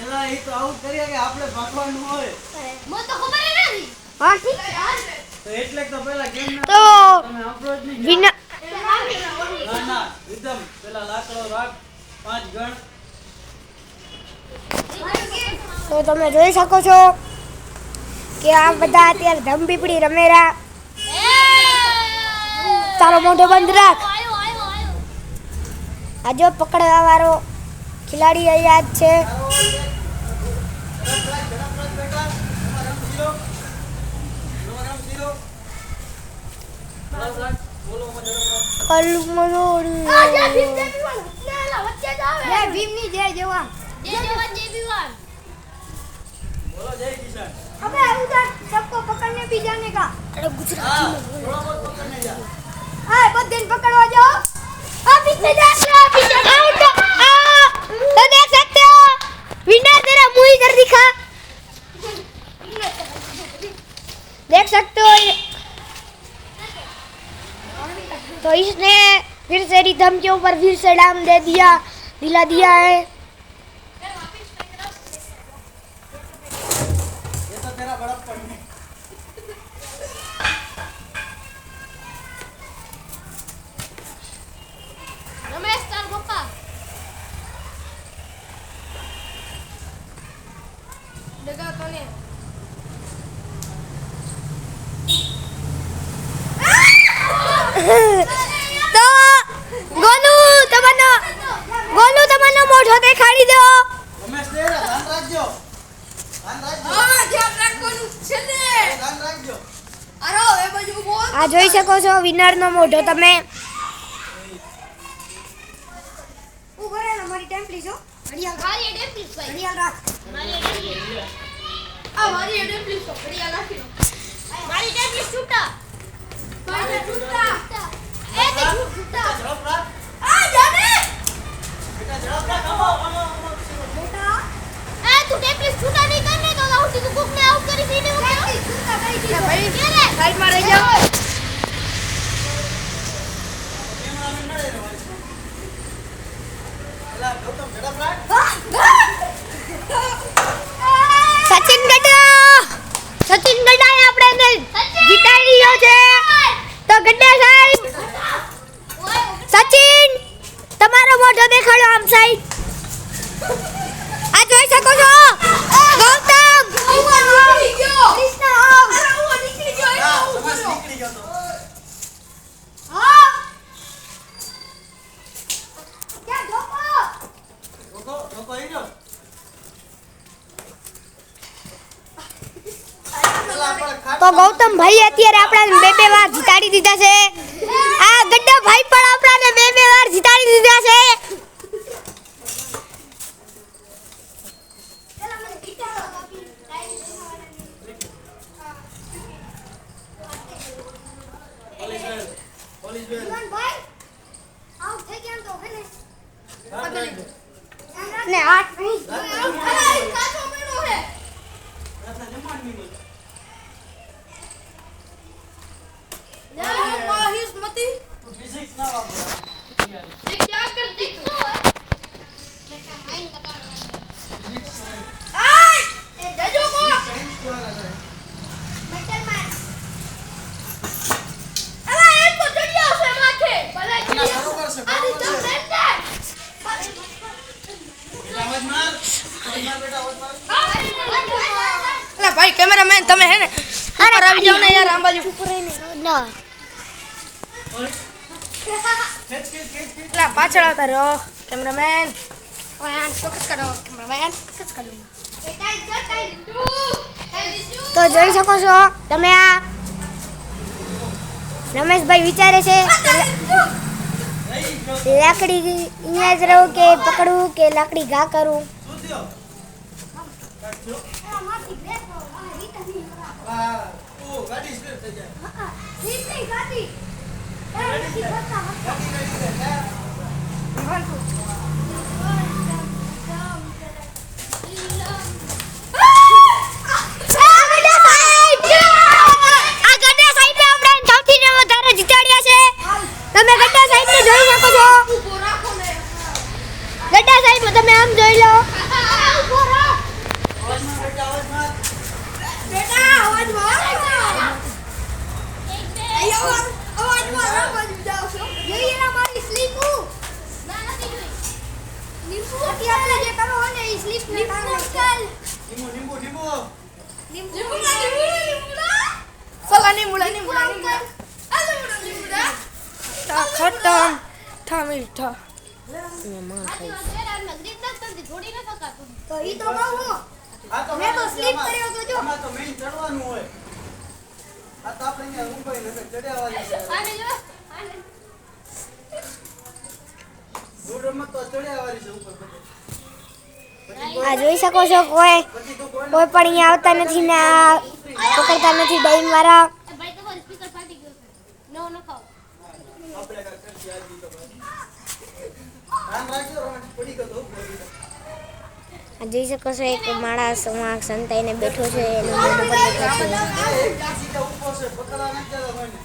એલા ઈ તો આઉટ કરીએ કે આપણે ભાગવાનું હોય. મને તો ખબર નથી. હા ઠીક તો એટલે તો પહેલા ગેમ ના તો તમે આપણો જ નહીં. વિનર ના એકદમ પેલા લાકડો રાખ 5 ગણ. તો તમે જોઈ શકો છો કે આ બધા અત્યારે ધમ પીપળી રમેરા. તારો મોઢો બંધ રાખ. આ જો પકડવા વાળો ખિલાડી અહીંયા જ છે. બોલો જય કિશન. अबे उधर सबको पकड़ने भी जाने का. अरे गुजराती में बोल. થોડો बहुत पकड़ने जा. हां बहुत दिन पकड़वा जाओ. आप पीछे जा पीछे आउट. तो देख सकते हो विनर तेरा मुंह इधर दिखा. देख सकते हो तो इसने फिर से रिदम के ऊपर फिर से डाम दे दिया दिला दिया है. ये तो तेरा बड़प्पन है. રમેશ તાર પપ્પા ડગા કોને તો ગોલુ તમને મોઢો દેખાડી દો. રમેશ દે ધ્યાન રાખજો. ધ્યાન રાખજો. હા ધ્યાન રાખવાનું છે ને ધ્યાન રાખજો. અરે એ બાજુ બોલ આ જોઈ શકો છો વિનર નો મોઢો તમે. ઉભો રહે મારી ટાઈમ પ્લીઝ હો. મારી એડે પ્લીઝ ભાઈ ઘડિયાળ રાખ. મારી એડે આ મારી એડે પ્લીઝ તો ઘડિયાળ રાખી લો મારી એડે પ્લીઝ છૂટા મારી એડે છૂટા એ તે છૂટા ઝડપ રાખ. આ જાને બેટા ઝડપ રાખ. આવો. બેટા એ તું તે પ્લીઝ છૂટા નહીં કરને તો આઉટ તું કુક ને આઉટ કરી દીધી હું છૂટા કરી દીધો. ભાઈ કે રે સાઈડ માં રહી જાઓ. કેમેરામેન નડે રે ભાઈ. એલા ગૌતમ ઝડપ રાખ. સચિન ગઢાએ આપણે જીતાડી લીધો છે. તો ગઢા સાહેબ સચિન તમારો મોઢો દેખાડો આમ સાઈડ. આ જોઈ શકો છો ગૌતમ નીકળી ગયો કૃષ્ણ આમ. અરે હું નીકળી ગયો ના એટલે હું રમેશ બોલો નીકળી ગયો તો. હા ક્યાં ધોકો. રોકો ઈ જો. પેલા આપણે તો ગૌતમ ભાઈ અત્યારે આપણાને બે વાર જીતાડી દીધા છે. આ ગઢા ભાઈ પણ આપણાને બે વાર જીતાડી દીધા છે. પોલીસ બેન ભાઈ આઉટ થઈ ગયા તો હે ને ધ્યાન રાખજો. ને આઠ નહીં. અરે કાચો મેળો હે રાતના જમવાનું નહીં લે માહિસ મતી તો ફિઝિક્સ ના વાપરો. ये क्या करती तू आय ए जजो को સાયન્સ દ્વારા થાય. મેટલ માર. अरे एक तो जड़िया से माथे भले ના, બરોબર છે, आधी બરોબર तो છે. रहता બેટા અવાજ માર. અવાજ માર બેટા અવાજ માર. अरे भाई कैमरामैन તમે હે ને ઉપર આવી જાવ ને યાર આમ બાજુ ના ખેંચ ખેંચ ખેંચ ખેંચ. એટલે પાછળ આવતા રહો કેમેરામેન ઓય ફોકસ કરો કેમેરામેન ફોકસ કરો તો જોઈ શકો છો તમે આ રમેશભાઈ વિચારે છે કે લાકડી અહીંયા જ રહું કે પકડું કે લાકડી ઘા કરું. શું થયો? કાઢજો. હા ઓ ગાડી સ્લીપ થઈ જાય. ગાડી રેડી છે. તમે ગઢા સાહેબ જોઈ શકો છો ઊભો રાખો ને ગડા સાહેબ તમે આમ જોઈ લો ઊભો રાખ અવાજમાં બેટા અવાજમાં અવાજમાં જાવ છો જોઈએ ના મારી સ્લીપુ ના નથી જોઈ લીંબુ આપણે જે કરો ને એ સ્લીપ ને કામ લીંબુ સલા ની મુલા તા ખટમ થા મીઠા જોડી ન શકાતું તો ઈ તો કહું મેં તો સ્લીપ કર્યો તો જો આમાં તો મેઈન ચડવાનું હોય આ તો આપણે અહીંયા ઊંઘાઈ નકર ચડ્યા વાળી છે આને જો આને દૂર રમત તો ચડ્યા વાળી છે ઉપર બધે. આ જોઈ શકો છો કોઈ પછી તો કોઈ કોઈ પણ અહીંયા આવતા નથી ને આ પકડતા નથી ડાઈમ વાળા એ ભાઈ તમારો સ્પીકર ફાટી ગયો છે નવો નખાવો આપણે કાંઈક કરશી આ દી તો ભાઈ. ધ્યાન રાખજો રોહન, પડી ગયો તો પડી ગયો. આ જોઈ શકો છો એક માણસ વાંક સંતાઈને બેઠો છે એનું મોઢું પણ દેખાતું નથી. એક ત્યાં સીધા ઉપર છે પકડવા નથી જતા કોઈને.